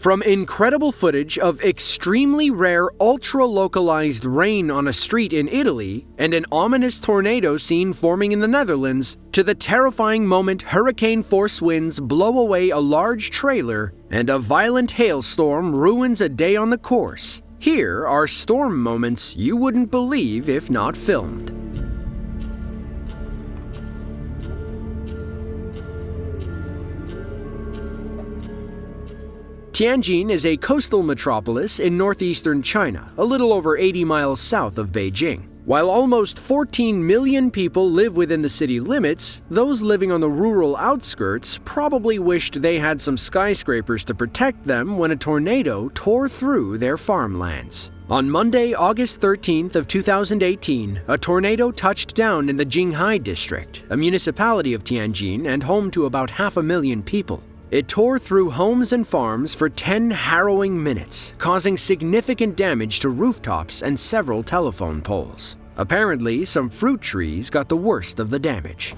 From incredible footage of extremely rare ultra-localized rain on a street in Italy and an ominous tornado scene forming in the Netherlands, to the terrifying moment hurricane-force winds blow away a large trailer and a violent hailstorm ruins a day on the course, here are storm moments you wouldn't believe if not filmed. Tianjin is a coastal metropolis in northeastern China, a little over 80 miles south of Beijing. While almost 14 million people live within the city limits, those living on the rural outskirts probably wished they had some skyscrapers to protect them when a tornado tore through their farmlands. On Monday, August 13th of 2018, a tornado touched down in the Jinghai district, a municipality of Tianjin and home to about 500,000 people. It tore through homes and farms for 10 harrowing minutes, causing significant damage to rooftops and several telephone poles. Apparently, some fruit trees got the worst of the damage.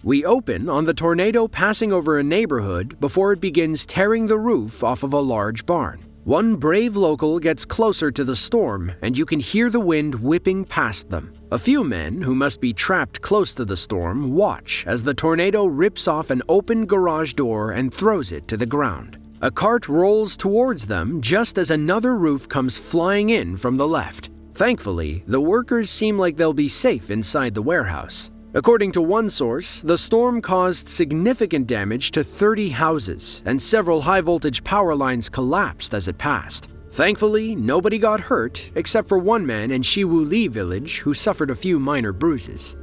We open on the tornado passing over a neighborhood before it begins tearing the roof off of a large barn. One brave local gets closer to the storm, and you can hear the wind whipping past them. A few men, who must be trapped close to the storm, watch as the tornado rips off an open garage door and throws it to the ground. A cart rolls towards them just as another roof comes flying in from the left. Thankfully, the workers seem like they'll be safe inside the warehouse. According to one source, the storm caused significant damage to 30 houses, and several high-voltage power lines collapsed as it passed. Thankfully, nobody got hurt, except for one man in Shiwuli village who suffered a few minor bruises.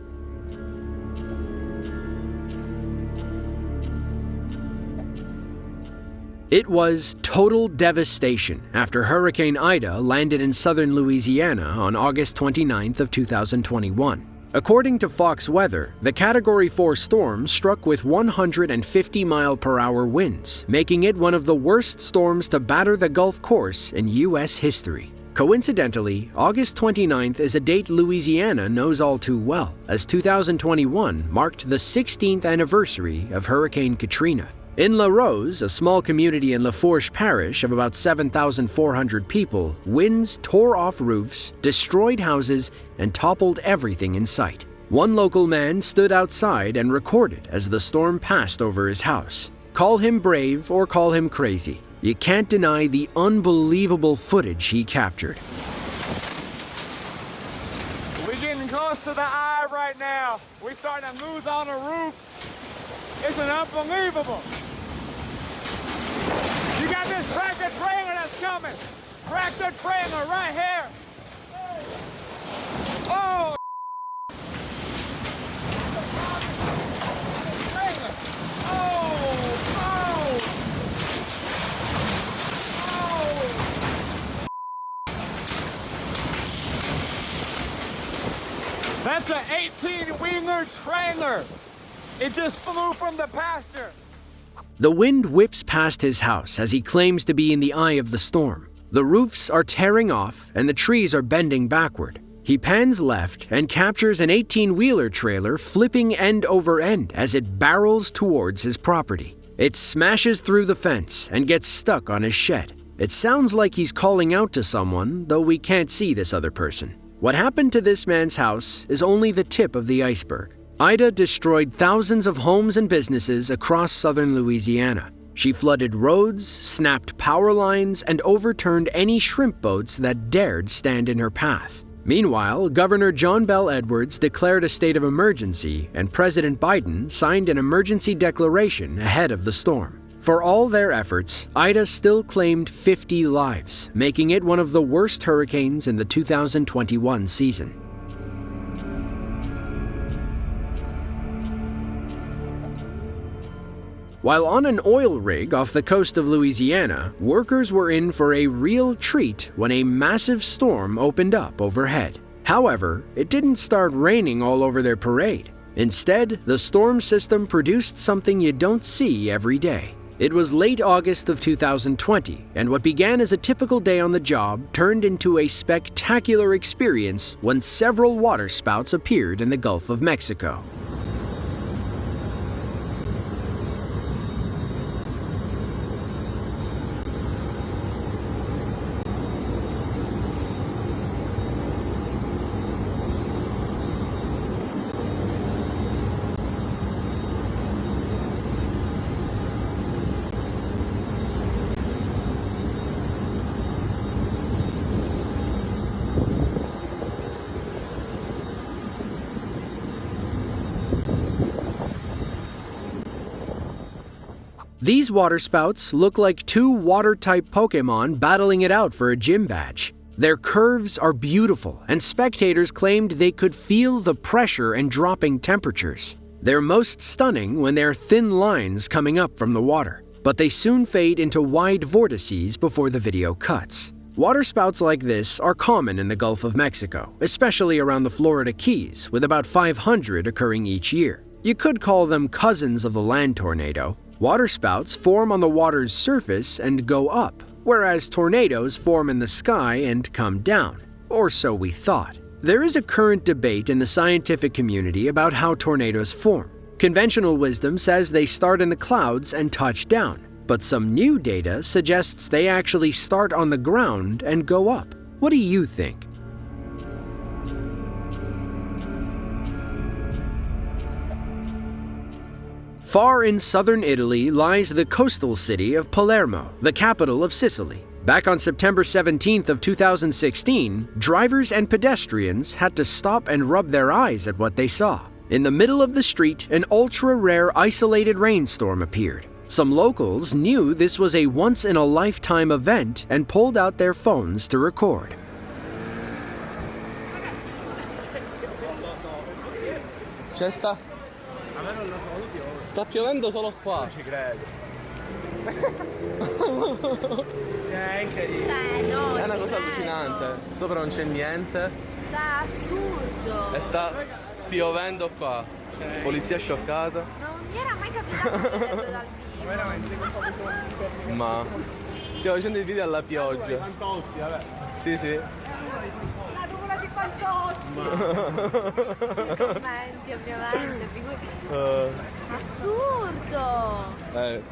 It was total devastation after Hurricane Ida landed in southern Louisiana on August 29th of 2021. According to Fox Weather, the Category 4 storm struck with 150-mile-per-hour winds, making it one of the worst storms to batter the Gulf course in U.S. history. Coincidentally, August 29th is a date Louisiana knows all too well, as 2021 marked the 16th anniversary of Hurricane Katrina. In La Rose, a small community in Lafourche Parish of about 7,400 people, winds tore off roofs, destroyed houses, and toppled everything in sight. One local man stood outside and recorded as the storm passed over his house. Call him brave or call him crazy, you can't deny the unbelievable footage he captured. We're getting close to the eye right now. We're starting to lose on the roofs. It's unbelievable. You got this tractor trailer that's coming. Tractor trailer right here. Oh! Trailer. Oh! That's an 18-wheeler trailer. It just flew from the pasture. The wind whips past his house as he claims to be in the eye of the storm. The roofs are tearing off and the trees are bending backward. He pans left and captures an 18-wheeler trailer flipping end over end as it barrels towards his property. It smashes through the fence and gets stuck on his shed. It sounds like he's calling out to someone, though we can't see this other person. What happened to this man's house is only the tip of the iceberg. Ida destroyed thousands of homes and businesses across southern Louisiana. She flooded roads, snapped power lines, and overturned any shrimp boats that dared stand in her path. Meanwhile, Governor John Bell Edwards declared a state of emergency, and President Biden signed an emergency declaration ahead of the storm. For all their efforts, Ida still claimed 50 lives, making it one of the worst hurricanes in the 2021 season. While on an oil rig off the coast of Louisiana, workers were in for a real treat when a massive storm opened up overhead. However, it didn't start raining all over their parade. Instead, the storm system produced something you don't see every day. It was late August of 2020, and what began as a typical day on the job turned into a spectacular experience when several waterspouts appeared in the Gulf of Mexico. These waterspouts look like two water-type Pokémon battling it out for a gym badge. Their curves are beautiful, and spectators claimed they could feel the pressure and dropping temperatures. They're most stunning when they're thin lines coming up from the water, but they soon fade into wide vortices before the video cuts. Waterspouts like this are common in the Gulf of Mexico, especially around the Florida Keys, with about 500 occurring each year. You could call them cousins of the land tornado. Waterspouts form on the water's surface and go up, whereas tornadoes form in the sky and come down, or so we thought. There is a current debate in the scientific community about how tornadoes form. Conventional wisdom says they start in the clouds and touch down, but some new data suggests they actually start on the ground and go up. What do you think? Far in southern Italy lies the coastal city of Palermo, the capital of Sicily. Back on September 17th of 2016, drivers and pedestrians had to stop and rub their eyes at what they saw. In the middle of the street, an ultra-rare isolated rainstorm appeared. Some locals knew this was a once-in-a-lifetime event and pulled out their phones to record. Sta piovendo solo qua. Ci credo. Cioè, no, È una cosa allucinante. Sopra non c'è niente. Cioè, assurdo. E sta piovendo qua. Polizia scioccata. Non mi era mai capitato di vederlo dal vivo. Ma stiamo facendo i video alla pioggia. Fantozzi, vabbè. Sì, sì. La nuvola di Fantozzi. Commenti, ovviamente. Assurdo.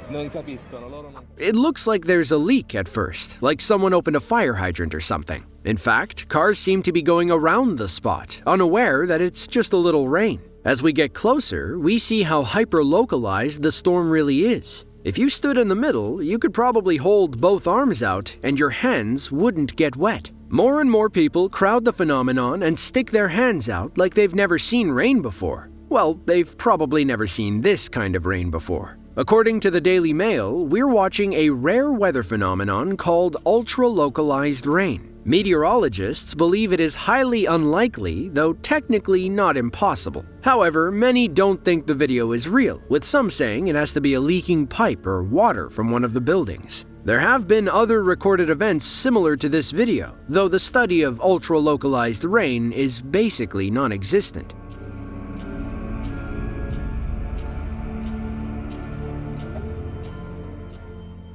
Non capiscono, loro non. It looks like there's a leak at first, like someone opened a fire hydrant or something. In fact, cars seem to be going around the spot, unaware that it's just a little rain. As we get closer, we see how hyper-localized the storm really is. If you stood in the middle, you could probably hold both arms out and your hands wouldn't get wet. More and more people crowd the phenomenon and stick their hands out like they've never seen rain before. Well, they've probably never seen this kind of rain before. According to the Daily Mail, we're watching a rare weather phenomenon called ultra-localized rain. Meteorologists believe it is highly unlikely, though technically not impossible. However, many don't think the video is real, with some saying it has to be a leaking pipe or water from one of the buildings. There have been other recorded events similar to this video, though the study of ultra-localized rain is basically non-existent.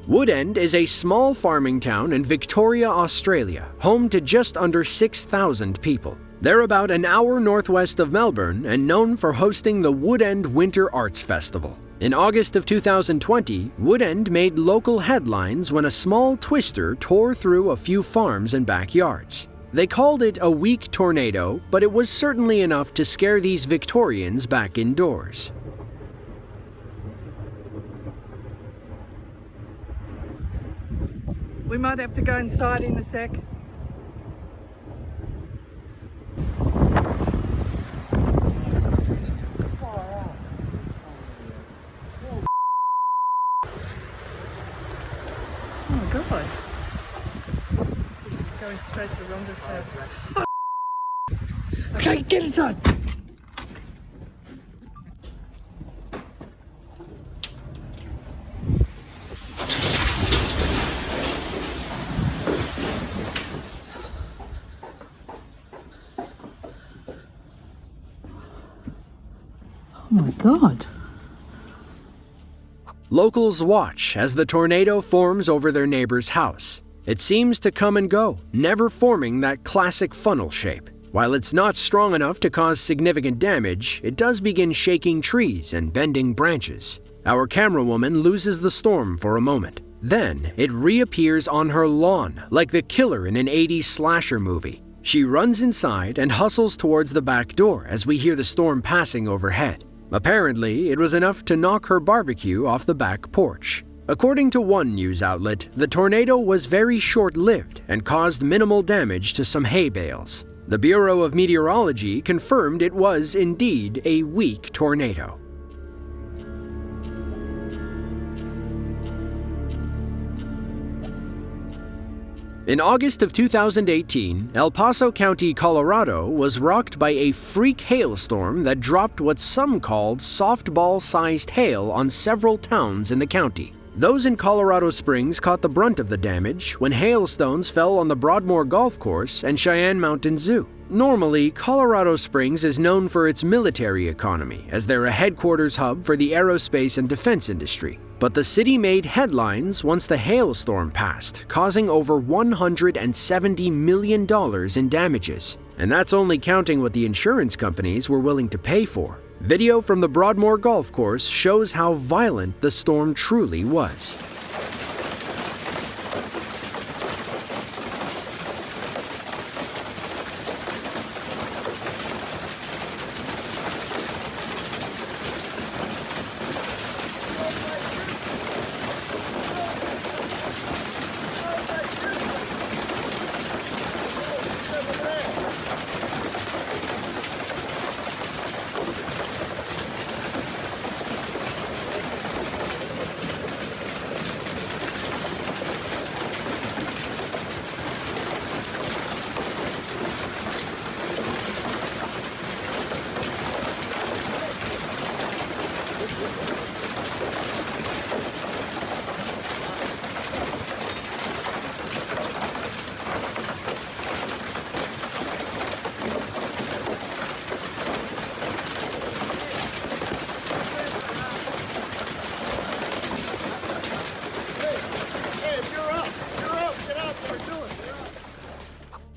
Woodend is a small farming town in Victoria, Australia, home to just under 6,000 people. They're about an hour northwest of Melbourne and known for hosting the Woodend Winter Arts Festival. In August of 2020, Woodend made local headlines when a small twister tore through a few farms and backyards. They called it a weak tornado, but it was certainly enough to scare these Victorians back indoors. We might have to go inside in a sec. Oh my god. It's going straight to the wrong side. Okay, get inside. Oh my god. Locals watch as the tornado forms over their neighbor's house. It seems to come and go, never forming that classic funnel shape. While it's not strong enough to cause significant damage, it does begin shaking trees and bending branches. Our camerawoman loses the storm for a moment. Then, it reappears on her lawn, like the killer in an 80s slasher movie. She runs inside and hustles towards the back door as we hear the storm passing overhead. Apparently, it was enough to knock her barbecue off the back porch. According to one news outlet, the tornado was very short-lived and caused minimal damage to some hay bales. The Bureau of Meteorology confirmed it was indeed a weak tornado. In August of 2018, El Paso County, Colorado was rocked by a freak hailstorm that dropped what some called softball-sized hail on several towns in the county. Those in Colorado Springs caught the brunt of the damage when hailstones fell on the Broadmoor Golf Course and Cheyenne Mountain Zoo. Normally, Colorado Springs is known for its military economy, as they're a headquarters hub for the aerospace and defense industry. But the city made headlines once the hailstorm passed, causing over $170 million in damages. And that's only counting what the insurance companies were willing to pay for. Video from the Broadmoor Golf Course shows how violent the storm truly was.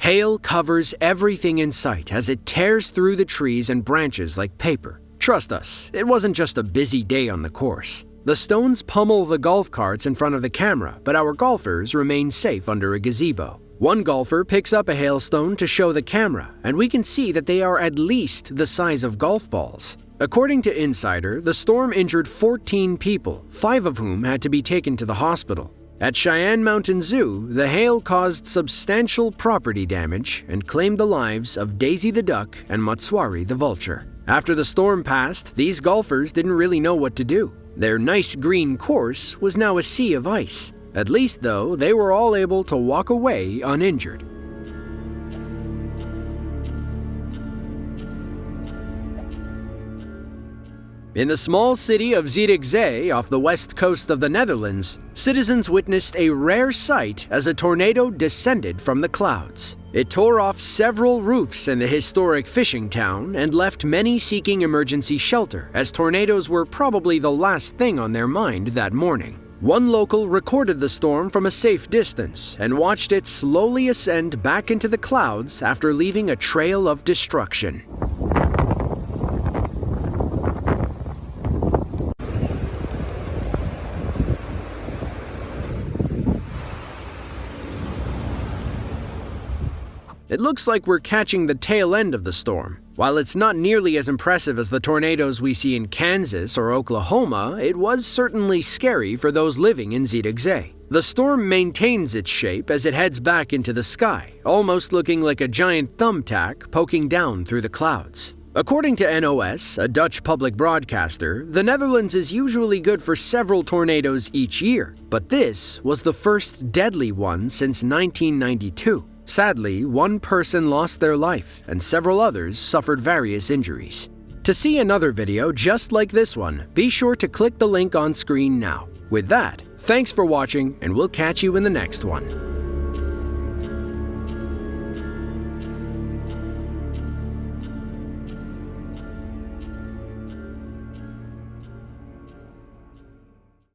Hail covers everything in sight as it tears through the trees and branches like paper. Trust us, it wasn't just a busy day on the course. The stones pummel the golf carts in front of the camera, but our golfers remain safe under a gazebo. One golfer picks up a hailstone to show the camera, and we can see that they are at least the size of golf balls. According to Insider, the storm injured 14 people, 5 of whom had to be taken to the hospital. At Cheyenne Mountain Zoo, the hail caused substantial property damage and claimed the lives of Daisy the duck and Matswari the vulture. After the storm passed, these golfers didn't really know what to do. Their nice green course was now a sea of ice. At least, though, they were all able to walk away uninjured. In the small city of Zierikzee off the west coast of the Netherlands, citizens witnessed a rare sight as a tornado descended from the clouds. It tore off several roofs in the historic fishing town and left many seeking emergency shelter, as tornadoes were probably the last thing on their mind that morning. One local recorded the storm from a safe distance and watched it slowly ascend back into the clouds after leaving a trail of destruction. It looks like we're catching the tail end of the storm. While it's not nearly as impressive as the tornadoes we see in Kansas or Oklahoma, it was certainly scary for those living in Zierikzee. The storm maintains its shape as it heads back into the sky, almost looking like a giant thumbtack poking down through the clouds. According to NOS, a Dutch public broadcaster, the Netherlands is usually good for several tornadoes each year, but this was the first deadly one since 1992. Sadly, one person lost their life and several others suffered various injuries. To see another video just like this one, be sure to click the link on screen now. With that, thanks for watching, and we'll catch you in the next one.